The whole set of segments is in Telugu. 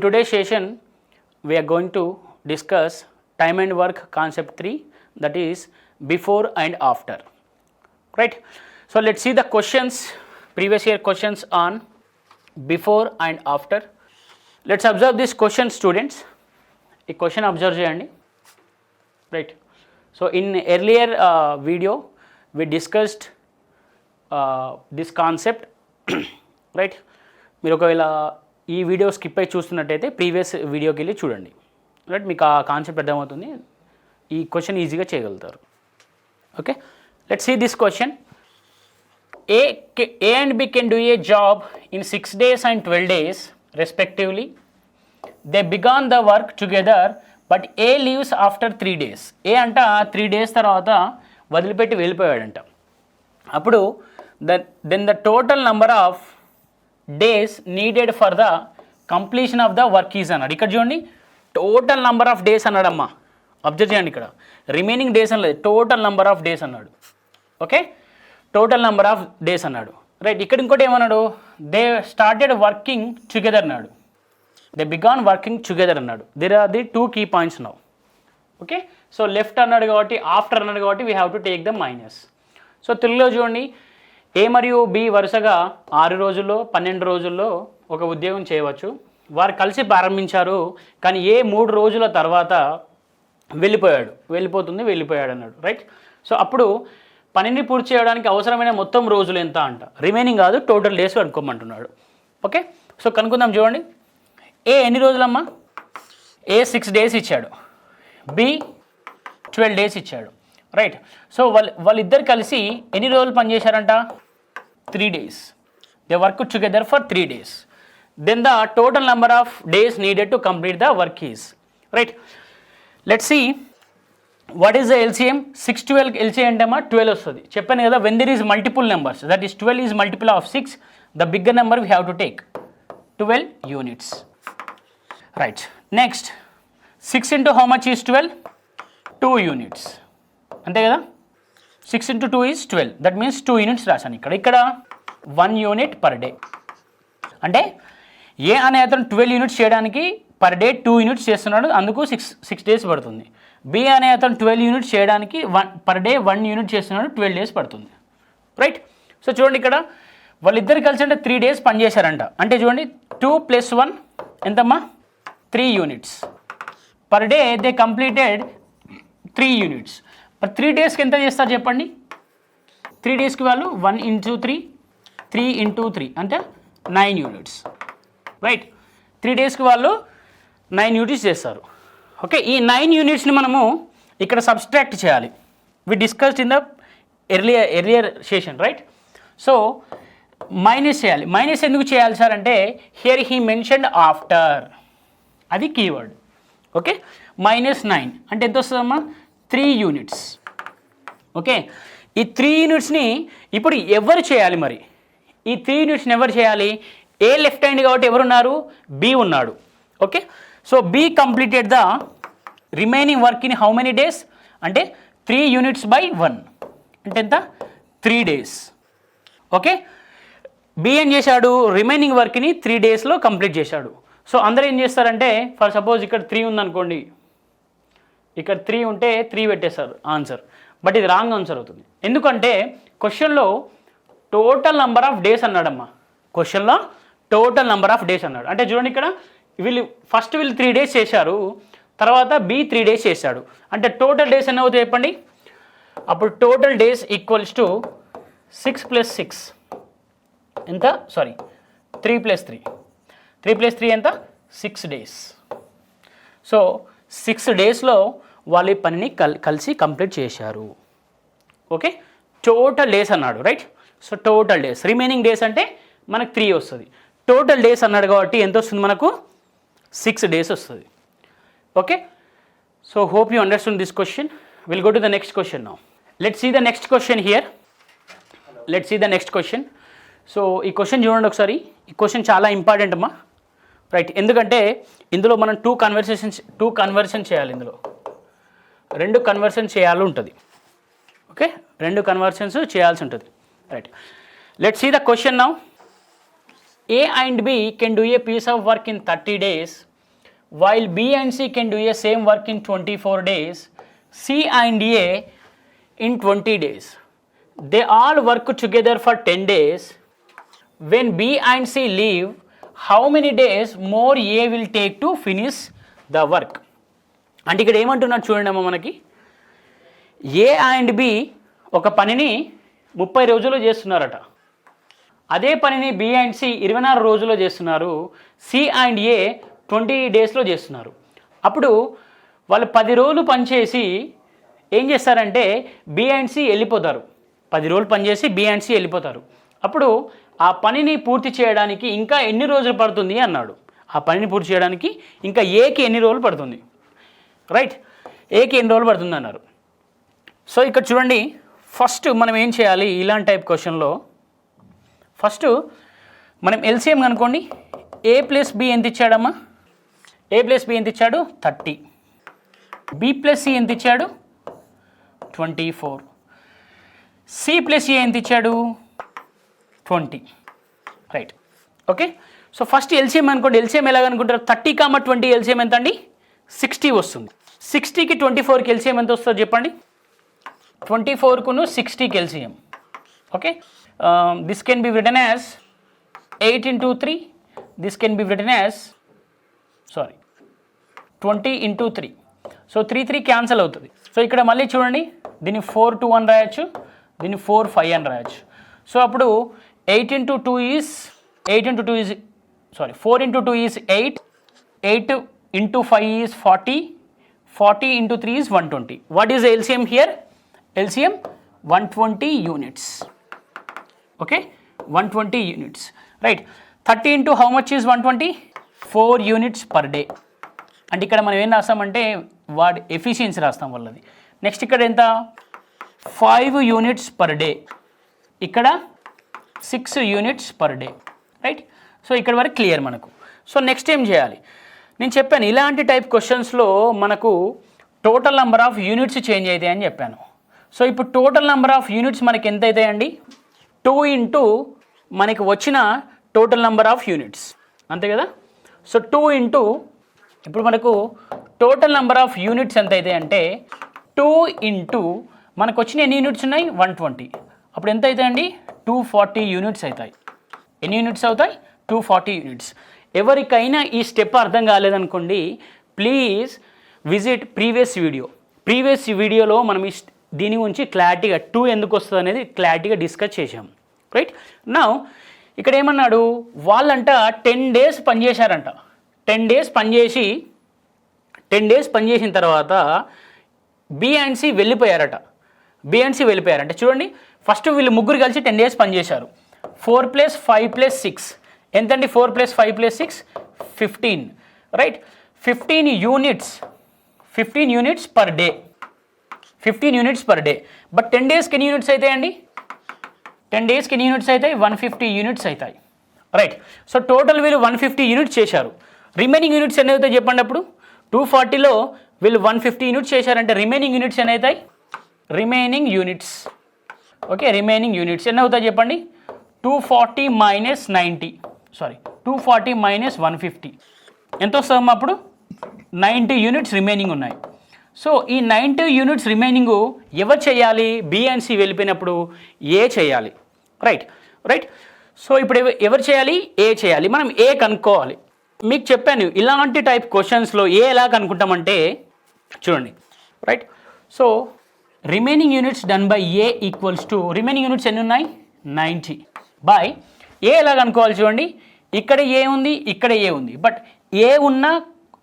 today's session we are going to discuss time and work concept 3, that is before and after, right? So let's see the questions, previous year questions on before and after. Let's observe this question, students. A question observe cheyandi, right? So in earlier video we discussed this concept, right? మీరు ఒకవేళ ఈ వీడియో స్కిప్ అయి చూస్తున్నట్టయితే ప్రీవియస్ వీడియోకి వెళ్ళి చూడండి, రైట్? మీకు ఆ కాన్సెప్ట్ అర్థమవుతుంది, ఈ క్వశ్చన్ ఈజీగా చేయగలుగుతారు. Okay, let's see this question. A and B can do a job in 6 days and 12 days respectively. They began the work together, but A leaves after 3 days. A అంట 3 days తర్వాత వదిలిపెట్టి వెళ్ళిపోయాడంట. అప్పుడు then the total number of days needed for the completion of the work is అన్నాడు. ఇక్కడ చూడండి, టోటల్ నంబర్ ఆఫ్ డేస్ అన్నాడమ్మా. అబ్జర్వ్ చేయండి, ఇక్కడ రిమైనింగ్ డేస్ అనలేదు, టోటల్ నంబర్ ఆఫ్ డేస్ అన్నాడు. Okay, total number of days అన్నాడు, రైట్? ఇక్కడ ఇంకోటి ఏమన్నాడు, దే స్టార్టెడ్ వర్కింగ్ టుగెదర్ అన్నాడు, దే బిగాన్ వర్కింగ్ టుగెదర్ అన్నాడు. There are the 2 key points now. Okay, so left అన్నాడు కాబట్టి, ఆఫ్టర్ అన్నాడు కాబట్టి we have to take the minus. So తెలుగులో చూడండి, ఏ మరియు బి వరుసగా 6 రోజుల్లో 12 రోజుల్లో ఒక ఉద్యోగం చేయవచ్చు. వారు కలిసి ప్రారంభించారు, కానీ ఏ 3 రోజుల తర్వాత వెళ్ళిపోయాడు అన్నాడు, రైట్? సో అప్పుడు పనిని పూర్తి చేయడానికి అవసరమైన మొత్తం రోజులు ఎంత అంట, రిమైనింగ్ కాదు, టోటల్ డేస్ కనుక్కోమంటున్నాడు. ఓకే, సో కనుక్కుందాం. చూడండి, ఏ ఎన్ని రోజులమ్మా? ఏ 6 days ఇచ్చాడు, బి 12 days ఇచ్చాడు, రైట్? సో వాళ్ళిద్దరు కలిసి ఎన్ని రోజులు పనిచేశారంట? 3 days. They work together for 3 days. Then the total number of days needed to complete the work is, right? Let's see what is the LCM. 6 12 LCM అంటేమా 12 వస్తుంది. చెప్పాను కదా, when there is multiple numbers, that is 12 is multiple of 6, the bigger number we have to take, 12 units, right? Next, 6 into how much is 12? 2 units, అంతే కదా. 6 into 2 is 12, that means 2 units రాశాను. ఇక్కడ 1 unit per day. అంటే ఏ అనే అతను 12 units చేయడానికి పర్ డే 2 units చేస్తున్నాడు, అందుకు 6 days పడుతుంది. బి అనే అతను 12 units చేయడానికి పర్ డే 1 unit చేస్తున్నాడు, 12 days పడుతుంది, రైట్? సో చూడండి, ఇక్కడ వాళ్ళిద్దరు కలిసి అంటే 3 days పనిచేశారంట. అంటే చూడండి, 2 + 1 ఎంతమ్మా? 3 units. Per day they completed 3 units. మరి 3 daysకి ఎంత చేస్తారు చెప్పండి? 3 daysకి వాళ్ళు 1 into 3, 3 into 3 అంటే 9 units, రైట్? 3 daysకి వాళ్ళు 9 units చేస్తారు. ఓకే, ఈ 9 unitsని మనము ఇక్కడ సబ్స్ట్రాక్ట్ చేయాలి. We discussed in the earlier session, right? So minus చేయాలి. మైనస్ ఎందుకు చేయాలి సార్ అంటే, హియర్ హీ మెన్షన్డ్ ఆఫ్టర్, అది కీవర్డ్. ఓకే, -9 అంటే ఎంత వస్తుందమ్మా? 3 units. ఓకే, ఈ 3 unitsని ఇప్పుడు ఎవరు చేయాలి? మరి ఈ 3 unitsని ఎవరు చేయాలి? ఏ లెఫ్ట్ హ్యాండ్ కాబట్టి ఎవరున్నారు? బి ఉన్నాడు. Okay, so be completed the remaining work in how many days అంటే 3 units by 1 అంటే ఎంత? 3 days. ఓకే, బి ఏం చేశాడు? రిమైనింగ్ వర్క్ని 3 daysలో కంప్లీట్ చేశాడు. సో అందరూ ఏం చేస్తారంటే, ఫర్ సపోజ్ ఇక్కడ 3 ఉందనుకోండి, ఇక్కడ 3 ఉంటే 3 పెట్టేస్తారు ఆన్సర్, బట్ ఇది రాంగ్ ఆన్సర్ అవుతుంది. ఎందుకంటే క్వశ్చన్లో టోటల్ నెంబర్ ఆఫ్ డేస్ అన్నాడమ్మా. క్వశ్చన్లో టోటల్ నెంబర్ ఆఫ్ డేస్ అన్నాడు. అంటే చూడండి, ఇక్కడ వీళ్ళు 3 days చేశారు, తర్వాత బి 3 days చేశాడు, అంటే టోటల్ డేస్ ఎన్ని అవుతాయి చెప్పండి? అప్పుడు టోటల్ డేస్ ఈక్వల్స్ టు 6 + 6 ఎంత? సారీ, 3 + 3, 3 + 3 ఎంత? 6 days. సో 6 daysలో వాళ్ళు ఈ పనిని కలిసి కంప్లీట్ చేశారు. ఓకే, టోటల్ డేస్ అన్నాడు, right? So total days, remaining days అంటే మనకు 3 వస్తుంది. టోటల్ డేస్ అన్నాడు కాబట్టి ఎంత వస్తుంది మనకు? 6 days వస్తుంది. Okay, so hope you understand this question. Will go to the next question now. Let's see the next question here. Let's see the next question. So ఈ క్వశ్చన్ చూడండి ఒకసారి. ఈ క్వశ్చన్ చాలా ఇంపార్టెంట్ అమ్మా, రైట్? ఎందుకంటే ఇందులో మనం 2 కన్వర్షన్ చేయాలి. ఇందులో 2 కన్వర్షన్ చేయాలి ఉంటుంది. ఓకే, 2 కన్వర్షన్స్ చేయాల్సి ఉంటుంది, right? Let's see the question now. A and B can do a piece of work in 30 days while B and C can do a same work in 24 days, C and A in 20 days. They all work together for 10 days. When B and C leave, how many days more A will take to finish the work? అంటే ఇక్కడ ఏమంటున్నారు చూడండి అమ్మ, మనకి ఏ అండ్ బి ఒక పనిని 30 రోజుల్లో చేస్తున్నారట. అదే పనిని బి అండ్ సి 24 రోజుల్లో చేస్తున్నారు. సి అండ్ ఏ 20 డేస్లో చేస్తున్నారు. అప్పుడు వాళ్ళు 10 రోజులు పనిచేసి ఏం చేస్తారంటే బి అండ్ సి వెళ్ళిపోతారు. 10 రోజులు పనిచేసి బి అండ్ సి వెళ్ళిపోతారు. అప్పుడు ఆ పనిని పూర్తి చేయడానికి ఇంకా ఎన్ని రోజులు పడుతుంది అన్నాడు. ఆ పనిని పూర్తి చేయడానికి ఇంకా ఏకి ఎన్ని రోజులు పడుతుంది, రైట్? ఏకి ఎన్ని రోజులు పడుతుంది అన్నారు. సో ఇక్కడ చూడండి, ఫస్ట్ మనం ఏం చేయాలి ఇలాంటి టైప్ క్వశ్చన్లో. ఫస్ట్ మనం ఎల్సిఎం కనుక్కోండి. ఏ ప్లస్ బి ఎంత ఇచ్చాడమ్మా? ఏ ప్లస్ బి ఎంత ఇచ్చాడు? 30. బి ప్లస్ సి ఎంత ఇచ్చాడు? 24. సి ప్లస్ ఏ ఎంత ఇచ్చాడు? 20. Right, okay. So first LCM అనుకోండి. ఎల్సిఎం ఎలాగ అనుకుంటారు? 30, 20 ఎల్సిఎం ఎంత అండి? 60 వస్తుంది. 60కి 24కి ఎల్సిఎం ఎంత వస్తుందో చెప్పండి. 24కును 60కి LCM. Okay, this can be written as 8 into 3. This can be written as 20 into 3. So 3 cancel అవుతుంది. సో ఇక్కడ మళ్ళీ చూడండి, దీన్ని 4 to 1 రాయొచ్చు, దీన్ని 4 5 అని రాయొచ్చు. సో అప్పుడు 8 into 2 is 4 into 2 is 8. 8 into 5 is 40. 40 into 3 is 120. What is the LCM here? LCM 120 units. Okay, 120 units. Right. 30 into how much is 120? 4 units per day. అంటే ఇక్కడ మనం ఏం రాస్తామంటే వాడి ఎఫిషియన్సీ రాస్తాం వాళ్ళది. నెక్స్ట్ ఇక్కడ ఎంత? 5 units per day. ఇక్కడ 6 units per day. Right. So ఇక్కడ వరకు క్లియర్ మనకు. సో నెక్స్ట్ ఏం చేయాలి? నేను చెప్పాను ఇలాంటి టైప్ క్వశ్చన్స్లో మనకు total number of units change అవుతాయి అని చెప్పాను. సో ఇప్పుడు టోటల్ నెంబర్ ఆఫ్ యూనిట్స్ మనకి ఎంత అవుతాయండి? 2 into మనకి వచ్చిన టోటల్ నెంబర్ ఆఫ్ యూనిట్స్, అంతే కదా? సో 2 into ఇప్పుడు మనకు టోటల్ నెంబర్ ఆఫ్ యూనిట్స్ ఎంత అవుతాయి అంటే 2 into మనకు వచ్చిన ఎన్ని యూనిట్స్ ఉన్నాయి? 120. అప్పుడు ఎంత అవుతాయండి? 240 యూనిట్స్ అవుతాయి. ఎన్ని యూనిట్స్ అవుతాయి? 240 యూనిట్స్. ఎవరికైనా ఈ స్టెప్ అర్థం కాలేదనుకోండి, ప్లీజ్ విజిట్ ప్రీవియస్ వీడియోలో మనం దీని గురించి క్లారిటీగా 2 ఎందుకు వస్తుంది అనేది క్లారిటీగా డిస్కస్ చేసాం. రైట్. నౌ ఇక్కడ ఏమన్నాడు? వాళ్ళంట 10 days పనిచేశారంట. 10 days పనిచేసిన తర్వాత బి అండ్ సి వెళ్ళిపోయారట. చూడండి, ఫస్ట్ వీళ్ళు ముగ్గురు కలిసి 10 days పనిచేశారు. 4 + 5 + 6 ఎంతండి? 4 + 5 + 6 15. Right. 15 units per day. 15 units per day. But 10 daysకి ఎన్ని యూనిట్స్ అవుతాయండి? 10 daysకి ఎన్ని యూనిట్స్ అవుతాయి? 150 యూనిట్స్ అవుతాయి. రైట్. సో టోటల్ వీళ్ళు 150 యూనిట్స్ చేశారు. రిమైనింగ్ యూనిట్స్ ఎన్ని అవుతాయి చెప్పండి. అప్పుడు 240లో వీళ్ళు 150 యూనిట్స్ చేశారంటే రిమైనింగ్ యూనిట్స్ ఎన్ని అవుతాయి? రిమైనింగ్ యూనిట్స్ ఎన్ని అవుతాయి చెప్పండి? 240 - 90 240 - 150 ఎంత వస్తుందమ్మా? అప్పుడు 90 యూనిట్స్ రిమైనింగ్ ఉన్నాయి. సో ఈ 90 యూనిట్స్ రిమైనింగ్ ఎవరు చేయాలి? బి అండ్ సి వెళ్ళిపోయినప్పుడు ఏ చేయాలి. రైట్. సో ఇప్పుడు ఎవరు చేయాలి? ఏ చేయాలి. మనం ఏ కనుక్కోవాలి. మీకు చెప్పాను ఇలాంటి టైప్ క్వశ్చన్స్లో ఏ ఎలా కనుక్కుంటామంటే చూడండి. Right. So remaining units done by A equals to remaining units ఎన్ని ఉన్నాయి? 90 బై ఏ ఎలా కనుక్కోవాలి చూడండి. ఇక్కడ ఏ ఉంది, ఇక్కడ ఏ ఉంది. బట్ ఏ ఉన్న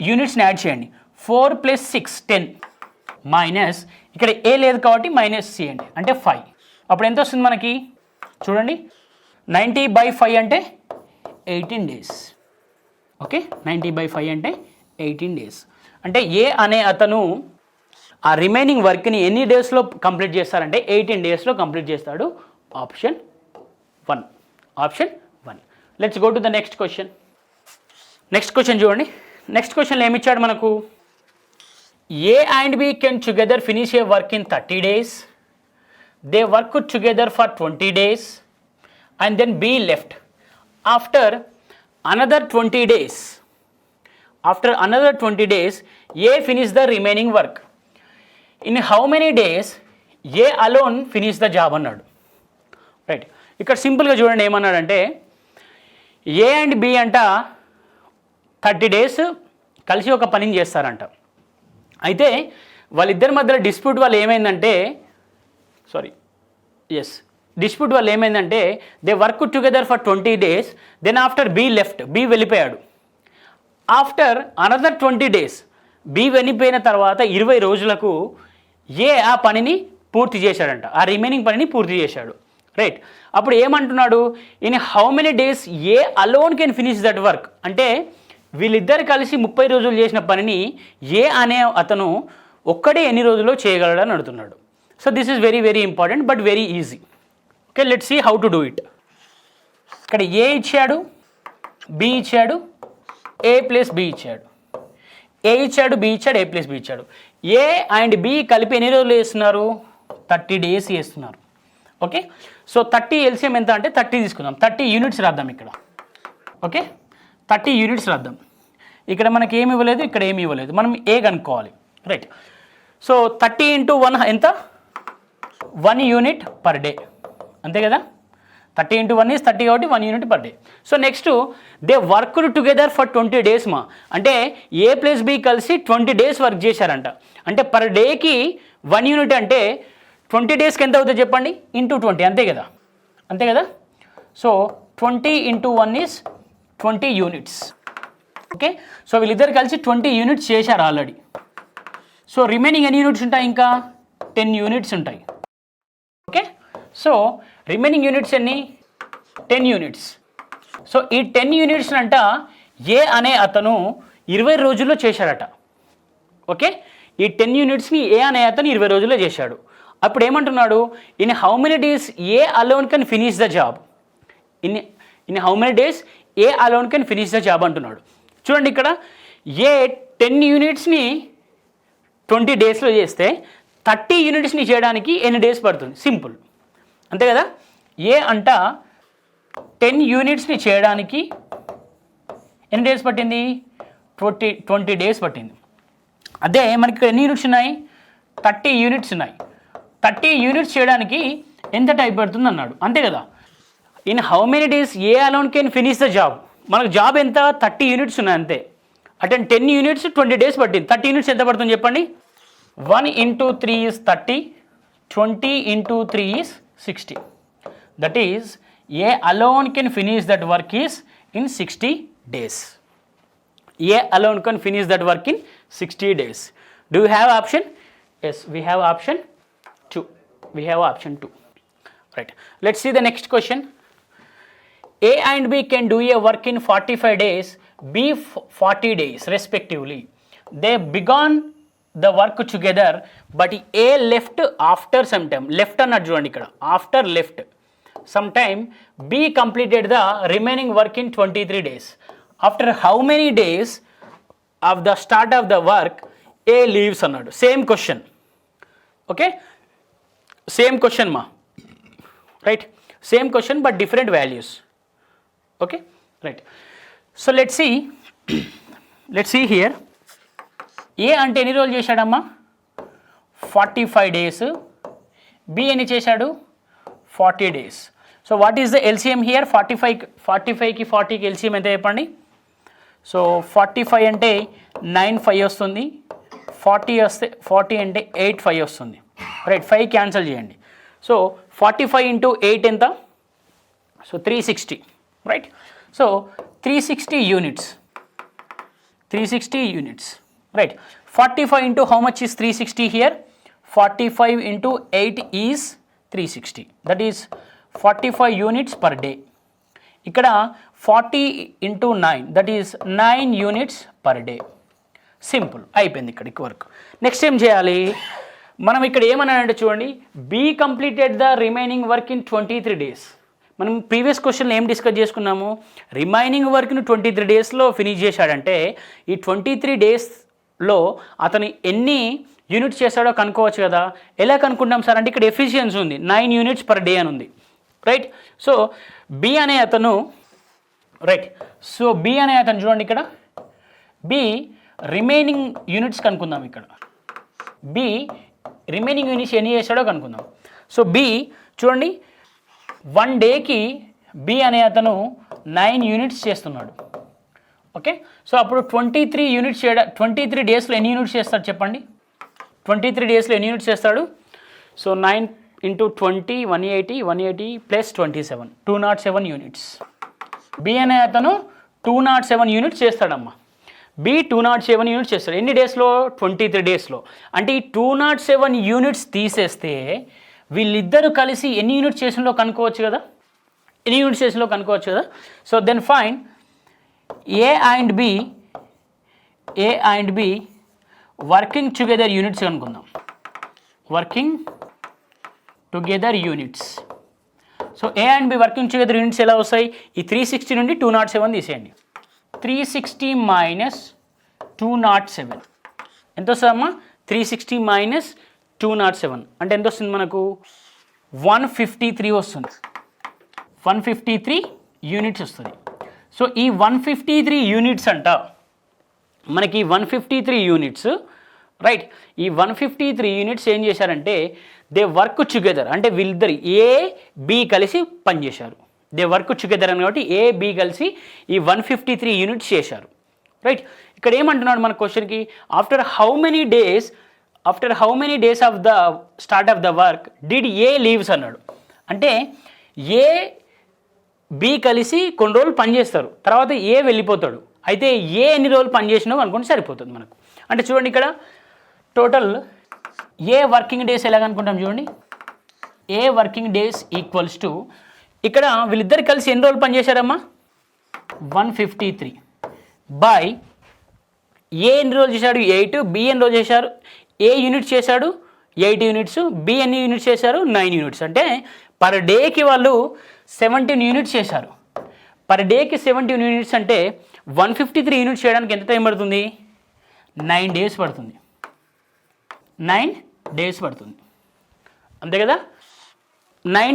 యూనిట్స్ని యాడ్ చేయండి. 4 + 6 10 మైనస్ ఇక్కడ ఏ లేదు కాబట్టి -c అంటే 5. అప్పుడు ఎంత వస్తుంది మనకి? చూడండి, 90/5 అంటే 18 days. ఓకే, 90/5 అంటే 18 days. అంటే ఏ అనే అతను ఆ రిమైనింగ్ వర్క్ని ఎన్ని డేస్లో కంప్లీట్ చేస్తారంటే 18 daysలో కంప్లీట్ చేస్తాడు. Option 1. Let's go to the next question. చూడండి. నెక్స్ట్ క్వశ్చన్లో ఏమి ఇచ్చాడు మనకు? A and B can together finish a work in 30 days. They work together for 20 days and then B left after another 20 days. After another 20 days A finish the remaining work. In how many days A alone finish the job అన్నాడు. రైట్, ఇక్కడ సింపుల్గా చూడండి ఏమన్నాడంటే ఏ అండ్ బి అంట 30 days కలిసి ఒక పనిని చేస్తారంట. అయితే వాళ్ళిద్దరి మధ్యలో డిస్ప్యూట్ వల్ల ఏమైందంటే డిస్ప్యూట్ వల్ల ఏమైందంటే they work together for 20 days. Then after B left, B వెళ్ళిపోయాడు. ఆఫ్టర్ అనదర్ 20 days బీ వెళ్ళిపోయిన తర్వాత 20 రోజులకు ఏ ఆ పనిని పూర్తి చేశాడంట, ఆ రిమైనింగ్ పనిని పూర్తి చేశాడు. రైట్, అప్పుడు ఏమంటున్నాడు, in how many days A alone can finish that work. అంటే వీళ్ళిద్దరు కలిసి 30 రోజులు చేసిన పనిని ఏ అనే అతను ఒక్కడే ఎన్ని రోజుల్లో చేయగలడని అడుగుతున్నాడు. So this is very very important but very easy. Okay, let's see how to do it. ఇక్కడ ఏ ఇచ్చాడు, బి ఇచ్చాడు, ఏ ప్లస్ బి ఇచ్చాడు, ఏ ఇచ్చాడు, బి ఇచ్చాడు, ఏ ప్లస్ బి ఇచ్చాడు. ఏ అండ్ బి కలిపి ఎన్ని రోజులు చేస్తున్నారు, 30 days చేస్తున్నారు. ఓకే, సో 30 ఎల్సిఎం ఎంత అంటే 30 తీసుకుందాం. 30 యూనిట్స్ రాద్దాం ఇక్కడ. ఓకే, 30 యూనిట్స్ రాద్దాం. ఇక్కడ మనకి ఏమి ఇవ్వలేదు, ఇక్కడ ఏమి ఇవ్వలేదు, మనం ఏ కనుక్కోవాలి. రైట్, సో 30 into 1 ఎంత, 1 unit per day, అంతే కదా. 30 into 1 is 30 కాబట్టి 1 unit per day. So next they worked together for 20 days మా, అంటే ఏ ప్లస్ బి కలిసి 20 days వర్క్ చేశారంట. అంటే పర్ డేకి 1 unit అంటే 20 daysకి ఎంత అవుతుంది చెప్పండి, ఇంటూ 20, అంతే కదా, అంతే కదా. So 20 into 1 is 20 units. Okay, so వీళ్ళిద్దరు కలిసి 20 units చేశారు ఆల్రెడీ. సో రిమైనింగ్ ఎన్ని యూనిట్స్ ఉంటాయి, ఇంకా 10 units ఉంటాయి. ఓకే, సో రిమైనింగ్ యూనిట్స్ ఎన్ని, 10 units. సో ఈ 10 units అంట ఏ అనే అతను 20 రోజుల్లో చేశాడట. ఓకే, ఈ 10 unitsని ఏ అనే అతను 20 రోజుల్లో చేశాడు. అప్పుడు ఏమంటున్నాడు, in how many days A alone can finish the job. In how many days A alone can finish the job అంటున్నాడు. చూడండి ఇక్కడ ఏ 10 unitsని 20 daysలో చేస్తే 30 unitsని చేయడానికి ఎన్ని డేస్ పడుతుంది, సింపుల్, అంతే కదా. ఏ అంట 10 unitsని చేయడానికి ఎన్ని డేస్ పట్టింది, 20 days పట్టింది. అదే మనకి ఇక్కడ ఎన్ని యూనిట్స్ ఉన్నాయి, 30 units ఉన్నాయి. 30 units చేయడానికి ఎంత టైం పడుతుంది అన్నాడు, అంతే కదా. In how many days A alone can finish the job. మనకు జాబ్ ఎంత, 30 units ఉన్నాయి అంతే. అంటే 10 units 20 days పట్టింది. 30 units ఎంత పడుతుంది చెప్పండి, 1 into 3 is 30, 20 into 3 is 60. That is A alone can finish that work is in 60 days. A alone can finish that work in 60 days. Do you have option? Yes, we have option 2. We have option 2. Right. Let's see the next question. A and B can do a work in 45 days, B 40 days respectively. They began the work together, but A left after some time. Left అన్నట్టు చూడండి ఇక్కడ, after left some time. B completed the remaining work in 23 days. After how many days of the start of the work A leaves అన్నాడు. Same question. Okay, same question మా, right, same question but different values. Okay, right. So let's see here. A అంటే ఎన్ని రోజులు చేశాడమ్మా, 45 days. బి ఎన్ని చేశాడు, 40 days. So what is the LCM here, 45కి 40కి ఎల్సిఎం ఎంత చెప్పండి. సో 45 అంటే 9/5 వస్తుంది, 40 వస్తే 40 అంటే 8/5 వస్తుంది. రైట్, 5 క్యాన్సిల్ చేయండి. సో 45 into 8 ఎంత, so 360. Right, so 360 units. 360 units. Right, 45 into how much is 360 here, 45 into 8 is 360. That is 45 units per day. ఇక్కడ 40 into 9, that is 9 units per day. Simple, అయిపోయింది ఇక్కడికి వర్క్. నెక్స్ట్ ఏం చేయాలి మనం, ఇక్కడ ఏమన్నానంటే చూడండి, B completed the remaining work in 23 days. మనం ప్రీవియస్ క్వశ్చన్లో ఏం డిస్కస్ చేసుకున్నాము, రిమైనింగ్ వర్క్ని 23 daysలో ఫినిష్ చేశాడంటే ఈ 23 daysలో అతను ఎన్ని యూనిట్స్ చేశాడో కనుక్కోవచ్చు కదా. ఎలా కనుక్కుంటాం సార్ అంటే ఇక్కడ ఎఫిషియన్సీ ఉంది, 9 units per day అని ఉంది. రైట్, సో బి అనే అతను, రైట్, సో బి అనే అతను చూడండి ఇక్కడ, బి రిమైనింగ్ యూనిట్స్ కనుక్కుందాం. ఇక్కడ బి రిమైనింగ్ యూనిట్స్ ఎన్ని చేశాడో కనుక్కుందాం. సో బి చూడండి, 1 డేకి బి అనే అతను 9 యూనిట్స్ చేస్తున్నాడు. ఓకే, సో అప్పుడు 23 యూనిట్స్ 23 డేస్లో ఎన్ని యూనిట్స్ చేస్తాడు చెప్పండి. 23 డేస్లో ఎన్ని యూనిట్స్ చేస్తాడు? So 9 × 20 180 plus 27 207 units. బి అనే అతను 207 యూనిట్స్ చేస్తాడమ్మా. బి 207 యూనిట్స్ చేస్తాడు. ఎన్ని డేస్లో? 23 డేస్లో. అంటే ఈ 207 యూనిట్స్ తీసేస్తే వీళ్ళిద్దరూ కలిసి ఎన్ని యూనిట్స్ చేసినలో కనుక్కోవచ్చు కదా. ఎన్ని యూనిట్స్ చేసినలో కనుక్కోవచ్చు కదా. So then find A and B working together units కనుక్కుందాం. Working together units. So A and B working together units ఎలా వస్తాయి? ఈ 360 నుండి 207 తీసేయండి. 360 మైనస్ 207 ఎంత వస్తుందమ్మా? 360 మైనస్ 207 అంటే ఎంత వస్తుంది మనకు? 153 వస్తుంది. 153 యూనిట్స్ వస్తుంది. సో ఈ 153 యూనిట్స్ అంట మనకి 153 యూనిట్స్ రైట్. ఈ 153 యూనిట్స్ ఏం చేశారంటే దే వర్క్ టుగెదర్, అంటే వీళ్ళిద్దరు ఏ బి కలిసి పనిచేశారు. దే వర్క్ టుగెదర్ అని కాబట్టి ఏ బి కలిసి ఈ 153 యూనిట్స్ చేశారు రైట్. ఇక్కడ ఏమంటున్నాడు మన క్వశ్చన్కి? After how many days of the start of the work did A leaves అన్నాడు. అంటే ఏ బి కలిసి కొన్ని రోజులు పనిచేస్తారు, తర్వాత ఏ వెళ్ళిపోతాడు. అయితే ఏ ఎన్ని రోజులు పనిచేసినావు అనుకుంటే సరిపోతుంది మనకు. అంటే చూడండి ఇక్కడ టోటల్ ఏ వర్కింగ్ డేస్ ఎలాగనుకుంటాం చూడండి. ఏ వర్కింగ్ డేస్ ఈక్వల్స్ టు ఇక్కడ వీళ్ళిద్దరు కలిసి ఎన్ని రోజులు పనిచేశారమ్మా? 153 బై ఏ ఎన్ని రోజులు చేశాడు? 8. బి ఎన్ని రోజులు చేశారు? ఏ యూనిట్స్ చేశాడు? 8 యూనిట్స్. బి ఎన్ని యూనిట్స్ చేశారు? 9 యూనిట్స్. అంటే పర్ డేకి వాళ్ళు 17 యూనిట్స్ చేశారు. పర్ డేకి 17 యూనిట్స్ అంటే 153 యూనిట్స్ చేయడానికి ఎంత టైం పడుతుంది? 9 డేస్ పడుతుంది. 9 డేస్ పడుతుంది అంతే కదా. 9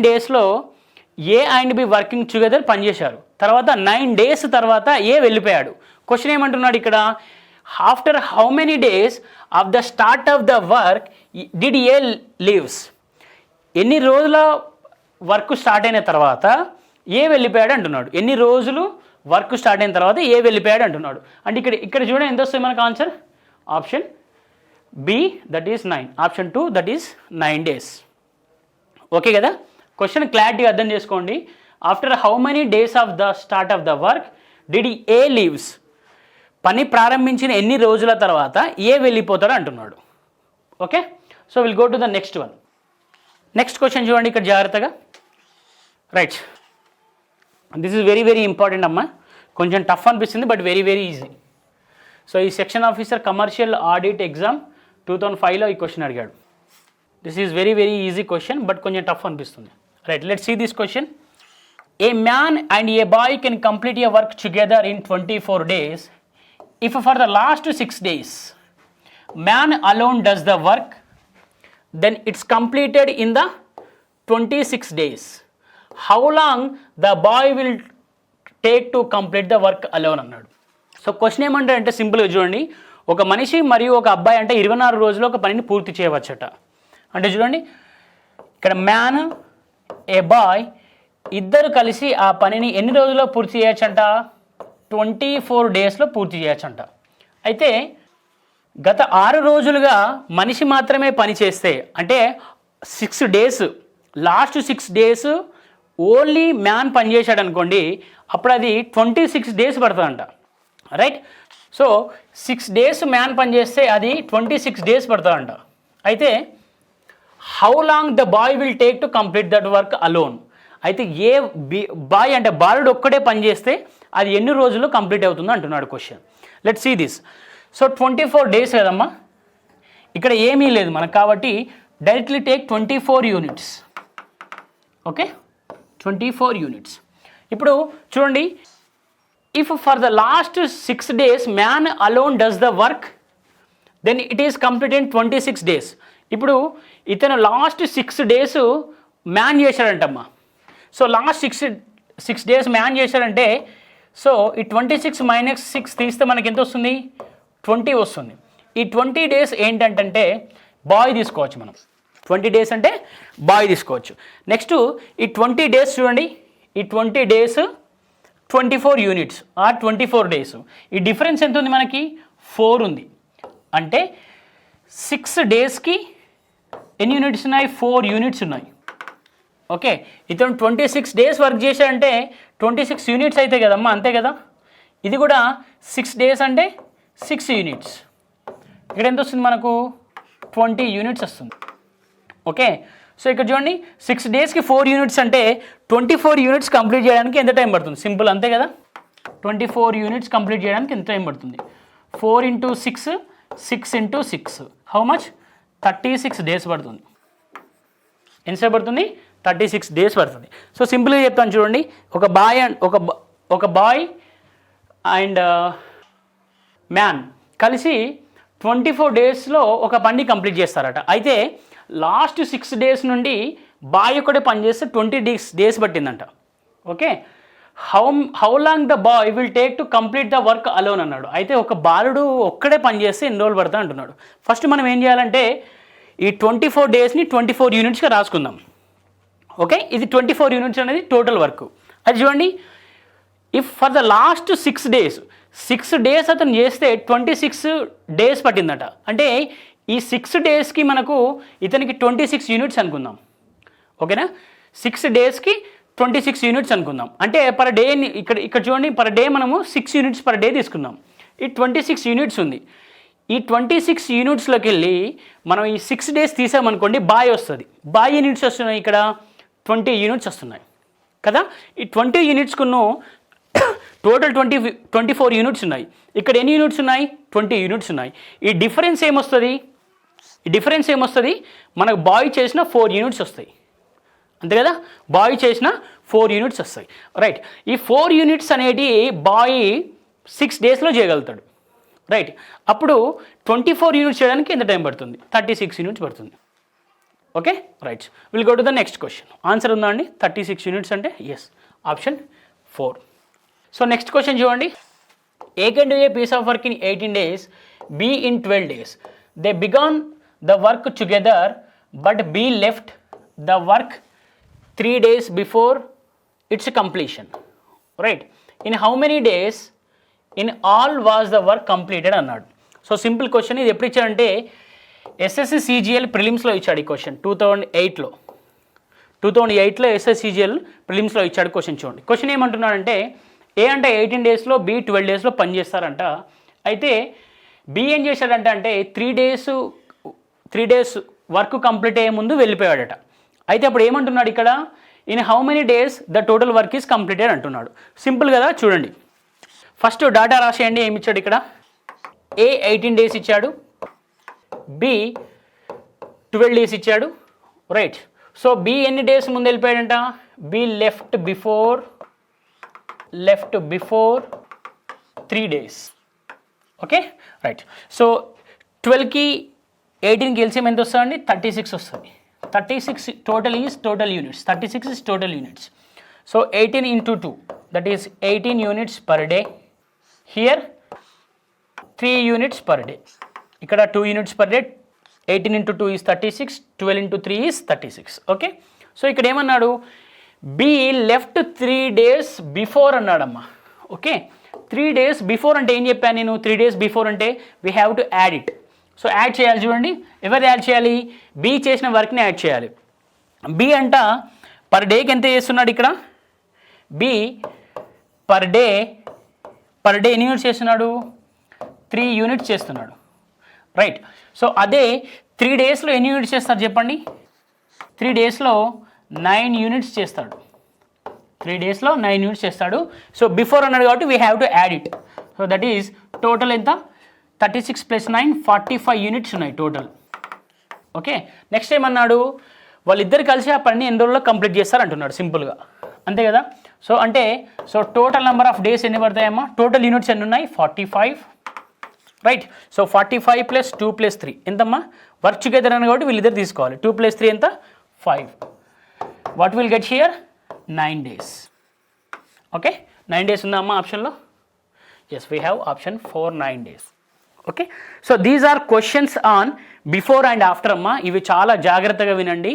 డేస్లో ఏ అండ్ బి వర్కింగ్ టుగెదర్ పనిచేశారు. తర్వాత 9 డేస్ తర్వాత ఏ వెళ్ళిపోయాడు. క్వశ్చన్ ఏమంటున్నాడు ఇక్కడ? After how many days of the start of the work did A leaves. ఎన్ని రోజుల వర్క్ స్టార్ట్ అయిన తర్వాత ఏ వెళ్ళిపోయాడు అంటున్నాడు. ఎన్ని రోజులు వర్క్ స్టార్ట్ అయిన తర్వాత ఏ వెళ్ళిపోయాడు అంటున్నాడు. అంటే ఇక్కడ చూడండి ఎంత వస్తుంది మనకు answer. Option B that is 9. Option 2 that is 9 days. Okay కదా. క్వశ్చన్ క్లారిటీ అర్థం చేసుకోండి. After how many days of the start of the work did A leaves. పని ప్రారంభించిన ఎన్ని రోజుల తర్వాత ఏ వెళ్ళిపోతాడు అంటున్నాడు. Okay, so will go to the next one. Next question చూడండి ఇక్కడ జాగ్రత్తగా. Right, this is very very important అమ్మా. కొంచెం టఫ్ అనిపిస్తుంది but very very easy. So ఈ section officer commercial audit exam 2005లో ఈ క్వశ్చన్ అడిగాడు. This is very very easy question but కొంచెం టఫ్ అనిపిస్తుంది. Right, let's see this question. A man and a boy can complete a work together in 24 days if for the last 6 days man alone does the work, then it's completed in the 26 days. How long the boy will take to complete the work alone అన్నాడు. సో క్వశ్చన్ ఏమంటాడంటే సింపుల్గా చూడండి, ఒక మనిషి మరియు ఒక అబ్బాయి అంటే 24 రోజుల్లో ఒక పనిని పూర్తి చేయవచ్చట. అంటే చూడండి ఇక్కడ మ్యాన్ ఏ బాయ్ ఇద్దరు కలిసి ఆ పనిని ఎన్ని రోజుల్లో పూర్తి చేయొచ్చంట? 24 డేస్లో పూర్తి చేయొచ్చంట. అయితే గత 6 రోజులుగా మనిషి మాత్రమే పని చేస్తే అంటే 6 days, last 6 days only man పనిచేశాడు అనుకోండి, అప్పుడు అది 26 డేస్ పడుతుందంట. రైట్, సో 6 డేస్ మ్యాన్ పనిచేస్తే అది 26 డేస్ పడుతుందంట. అయితే how long the boy will take to complete that work alone. అయితే ఏ బాయ్ అంటే బాలుడు ఒక్కడే పని చేస్తే అది ఎన్ని రోజుల్లో కంప్లీట్ అవుతుందో అంటున్నాడు question. Let's see this. So 24 days కదమ్మా, ఇక్కడ ఏమీ లేదు మనకు కాబట్టి directly take 24 units. Okay, 24 units. ఇప్పుడు చూడండి, if for the last 6 days man alone does the work then it is complete in 26 days. ఇప్పుడు ఇతను లాస్ట్ 6 days మ్యాన్ చేశాడంటమ్మా. సో లాస్ట్ 6 days మ్యాన్ చేశాడంటే సో ఈ 26 మైనస్ 6 తీస్తే మనకి ఎంత వస్తుంది? 20 వస్తుంది. ఈ 20 డేస్ ఏంటంటే బాయ్ తీసుకోవచ్చు మనం. 20 డేస్ అంటే బాయ్ తీసుకోవచ్చు. నెక్స్ట్ ఈ 20 డేస్ చూడండి, ఈ 20 డేస్ 24 యూనిట్స్ ఆర్ 24 డేస్. ఈ డిఫరెన్స్ ఎంత ఉంది మనకి? 4 ఉంది. అంటే 6 డేస్కి ఎన్ని యూనిట్స్ ఉన్నాయి? 4 యూనిట్స్ ఉన్నాయి. ఓకే, ఇతను 26 డేస్ వర్క్ చేశాడంటే 26 యూనిట్స్ అయితే కదమ్మా, అంతే కదా. ఇది కూడా 6 డేస్ అంటే 6 యూనిట్స్. ఇక్కడ ఎంత వస్తుంది మనకు? 20 యూనిట్స్ వస్తుంది. ఓకే, సో ఇక్కడ చూడండి 6 డేస్కి 4 యూనిట్స్ అంటే 24 యూనిట్స్ కంప్లీట్ చేయడానికి ఎంత టైం పడుతుంది? సింపుల్, అంతే కదా. 24 యూనిట్స్ కంప్లీట్ చేయడానికి ఎంత టైం పడుతుంది? 4 × 6, 6 × 6 హౌ మచ్? 36 డేస్ పడుతుంది. ఎంతసేపు పడుతుంది? 36 డేస్ పడుతుంది. సో సింపుల్గా చెప్తాను చూడండి, ఒక బాయ్ అండ్ మ్యాన్ కలిసి 24 డేస్లో ఒక పని కంప్లీట్ చేస్తారట. అయితే లాస్ట్ 6 డేస్ నుండి బాయ్ ఒక్కడే పని చేస్తే 20 డేస్ పట్టిందంట. Okay, how long the boy will take to complete the work alone అన్నాడు. అయితే ఒక బాలుడు ఒక్కడే పని చేస్తే ఎన్ని రోజులు పడతా అంటున్నాడు. ఫస్ట్ మనం ఏం చేయాలంటే ఈ 24 డేస్ని 24 యూనిట్స్గా రాసుకుందాం. ఓకే, ఇది 24 యూనిట్స్ అనేది టోటల్ వర్క్. అది చూడండి, if for the last 6 days 6 days అతను చేస్తే 26 డేస్ పట్టిందట. అంటే ఈ 6 డేస్కి మనకు ఇతనికి 26 యూనిట్స్ అనుకుందాం. ఓకేనా, 6 డేస్కి 26 యూనిట్స్ అనుకుందాం. అంటే పర్ డే ఇక్కడ చూడండి, పర్ డే మనము 6 యూనిట్స్ పర్ డే తీసుకుందాం. ఈ 26 యూనిట్స్ ఉంది. ఈ 26 యూనిట్స్లోకి వెళ్ళి మనం ఈ 6 డేస్ తీసామనుకోండి, బాయ్ వస్తుంది. బాయ్ యూనిట్స్ వస్తున్నాయి, ఇక్కడ 20 యూనిట్స్ వస్తున్నాయి కదా. ఈ 20 యూనిట్స్కును టోటల్ 24 యూనిట్స్ ఉన్నాయి. ఇక్కడ ఎన్ని యూనిట్స్ ఉన్నాయి? 20 యూనిట్స్ ఉన్నాయి. ఈ డిఫరెన్స్ ఏమొస్తుంది? మనకు బాయ్ చేసిన 4 యూనిట్స్ వస్తాయి, అంతే కదా. బాయ్ చేసిన 4 యూనిట్స్ వస్తాయి. రైట్, ఈ 4 యూనిట్స్ అనేటి బాయ్ 6 డేస్లో చేయగలుగుతాడు. రైట్, అప్పుడు 24 యూనిట్స్ చేయడానికి ఎంత టైం పడుతుంది? 36 యూనిట్స్ పడుతుంది. Okay, right, will go to the next question. Answer ఉందా అండి? 36 యూనిట్స్ అంటే ఎస్, ఆప్షన్ 4. సో నెక్స్ట్ క్వశ్చన్ చూడండి. A can do a piece of work in 18 days, B in 12 days. They began the work together, but B left the work 3 days before its completion. Right? In how many days in all was the work completed అన్నాడు. So simple question. ఇది ఎప్పుడు ఇచ్చాడంటే ఎస్ఎస్సి సిజిఎల్ ప్రిలిమ్స్లో ఇచ్చాడు ఈ క్వశ్చన్. 2008లో ఎస్ఎస్సి సిజిఎల్ ప్రిలిమ్స్లో ఇచ్చాడు క్వశ్చన్. చూడండి, క్వశ్చన్ ఏమంటున్నాడంటే ఏ అంటే 18 డేస్లో, బి 12 డేస్లో పనిచేస్తారంట. అయితే బి ఏం చేశాడంటే 3 డేస్ వర్క్ కంప్లీట్ అయ్యే ముందు వెళ్ళిపోయాడట. అయితే అప్పుడు ఏమంటున్నాడు ఇక్కడ? In how many days the total work is completed అంటున్నాడు. సింపుల్ కదా, చూడండి. ఫస్ట్ డాటా రాసేయండి. ఏమి ఇచ్చాడు ఇక్కడ? ఏ 18 డేస్ ఇచ్చాడు, బి 12 డేస్ ఇచ్చాడు. రైట్, సో బి ఎన్ని డేస్ ముందు వెళ్ళిపోయాడంట? B left before 3 days. Okay, right. So 12కి 18కి ఎల్సిఎం ఎంత వస్తుందండి? 36 వస్తుంది. 36 total units. 36 is total units. So 18 into 2, that is 18 units per day. Here 3 units per day. ఇక్కడ 2 units per day. 18 into 2 is 36. 12 into 3 is 36. Okay, so ఇక్కడ ఏమన్నాడు? బి లెఫ్ట్ 3 డేస్ బిఫోర్ అన్నాడమ్మా. ఓకే, 3 డేస్ బిఫోర్ అంటే ఏం చెప్పాను నేను? 3 డేస్ బిఫోర్ అంటే we have to add it. So add చేయాలి. చూడండి, ఎవరు యాడ్ చేయాలి? బి చేసిన వర్క్ని యాడ్ చేయాలి. బి అంట పర్ డేకి ఎంత చేస్తున్నాడు ఇక్కడ? బి పర్ డే ఎన్ని యూనిట్స్ చేస్తున్నాడు? 3 యూనిట్స్ చేస్తున్నాడు. రైట్, సో అదే 3 డేస్లో ఎన్ని యూనిట్స్ చేస్తారు చెప్పండి? 3 డేస్లో 9 యూనిట్స్ చేస్తాడు. 3 డేస్లో 9 యూనిట్స్ చేస్తాడు. సో బిఫోర్ అన్నాడు కాబట్టి we have to add it. So that is total ఎంత? 36 + 9 45 యూనిట్స్ ఉన్నాయి టోటల్. ఓకే, నెక్స్ట్ ఏమన్నాడు? వాళ్ళిద్దరు కలిసి ఆ పని ఎన్ని రోజుల్లో కంప్లీట్ చేస్తారు అంటున్నాడు. సింపుల్గా, అంతే కదా. సో అంటే టోటల్ నెంబర్ ఆఫ్ డేస్ ఎన్ని పడతాయమ్మా? టోటల్ యూనిట్స్ ఎన్ని ఉన్నాయి? 45. రైట్, సో 45 + 2 + 3 ఎంతమ్మా? వర్క్ టుగెదర్ అని కాబట్టి వీళ్ళిద్దరు తీసుకోవాలి. 2 + 3 ఎంత? 5. What will get here? 9 days. Okay, 9 days ఉందా అమ్మ ఆప్షన్లో? Yes, we have option 4 9 days. Okay, so these are questions on before and after అమ్మ. ఇవి చాలా జాగ్రత్తగా వినండి.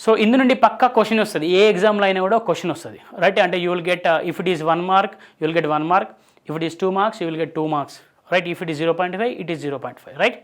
సో ఇందు నుండి పక్కా క్వశ్చన్ వస్తుంది, ఏ ఎగ్జామ్లో అయినా కూడా క్వశ్చన్ వస్తుంది, రైట్? అంటే you will get, if it is 1 mark, you will get 1 mark. If it is 2 marks, you will get 2 marks, right? If it is 0.5, it is 0.5, right?